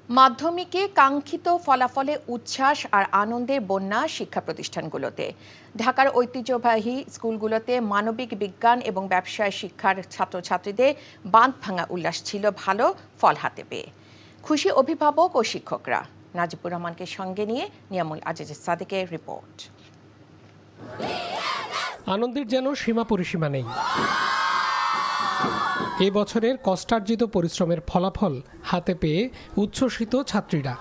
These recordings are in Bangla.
মাধ্যমিকে কাঙ্ক্ষিত ফলাফলে উচ্ছ্বাস আর আনন্দের বন্যা শিক্ষা প্রতিষ্ঠানগুলোতে। ঢাকার ঐতিহ্যবাহী স্কুলগুলোতে মানবিক বিজ্ঞান এবং ব্যবসায় শিক্ষার ছাত্রছাত্রীদের বাঁধ ভাঙা উল্লাস ছিল ভালো ফল হাতে পেয়ে। খুশি অভিভাবক ও শিক্ষকরা। নাজিবুর রহমানকে সঙ্গে নিয়ে নিয়ামুল আজিজ সাদেকের রিপোর্ট। আনন্দের যেন সীমা পরিসীমা নেই। এ বছরের কষ্টার্জিত পরিশ্রমের ফলাফল হাতে পেয়ে উচ্ছ্বসিত ছাত্রীরা।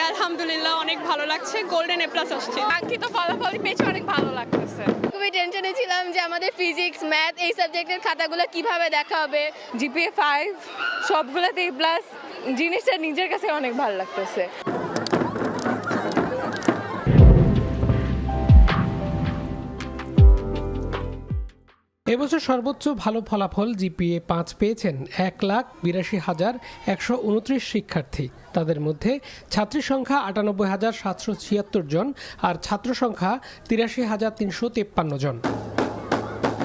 আলহামদুলিল্লাহ অনেক ভালো লাগছে, গোল্ডেন এ প্লাস আসছে, কাঙ্ক্ষিত ফলাফল পেয়েছে, অনেক ভালো লাগতেছে। খুবই টেনশনে ছিলাম যে আমাদের ফিজিক্স ম্যাথ এই সাবজেক্টের খাতাগুলো কিভাবে দেখা হবে। জিপিএ 5 সবগুলোতে এ প্লাস, জিনিসটা নিজের কাছে অনেক ভালো লাগতেছে। এবছর সর্বোচ্চ ভালো ফলাফল জিপিএ 5 পেয়েছেন 1,82,129 শিক্ষার্থী। তাদের মধ্যে ছাত্রী সংখ্যা 98,776 জন আর ছাত্র সংখ্যা 83,353 জন।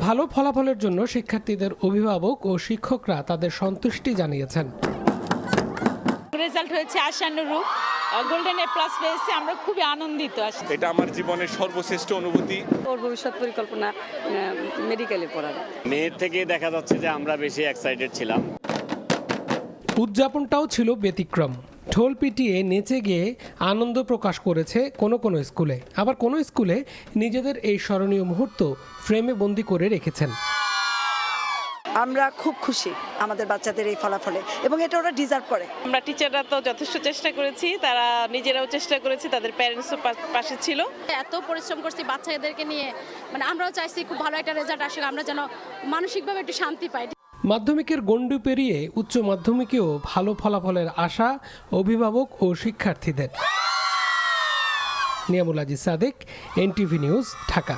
ভালো ফলাফলের জন্য শিক্ষার্থীদের অভিভাবক ও শিক্ষকরা তাদের সন্তুষ্টি জানিয়েছেন। রেজাল্ট হয়েছে আশানুরূপ, গোল্ডেন এ প্লাস পেয়েছে, আমরা খুবই আনন্দিত। এটা আমার জীবনের সর্বশ্রেষ্ঠ অনুভূতি। ওর ভবিষ্যৎ পরিকল্পনা মেডিকেলে পড়ার। মেয়ের থেকে দেখা যাচ্ছে যে আমরা বেশি এক্সাইটেড ছিলাম। উদযাপনটাও ছিল ব্যতিক্রম। ঢোল পিটিয়ে নেচে গিয়ে আনন্দ প্রকাশ করেছে কোনো কোনো স্কুলে, আবার কোনো স্কুলে নিজেদের এই স্মরণীয় মুহূর্ত ফ্রেমে বন্দি করে রেখেছেন। আমরা খুব খুশি আমাদের বাচ্চাদের এই ফলাফলে, এবং এটা ওরা ডিজার্ভ করে। আমরা টিচাররা তো যথেষ্ট চেষ্টা করেছি, তারা নিজেরাও চেষ্টা করেছে, তাদের প্যারেন্টসও পাশে ছিল। এত পরিশ্রম করছি বাচ্চাদেরকে নিয়ে, মানে আমরাও চাইছি খুব ভালো একটা রেজাল্ট আসুক, আমরা যেন মানসিকভাবে একটু শান্তি পাই। মাধ্যমিকের গণ্ডি পেরিয়ে উচ্চ মাধ্যমিকেও ভালো ফলাফলের আশা অভিভাবক ও শিক্ষার্থীদের। Niamul Aziz Sadek, NTV news, Dhaka.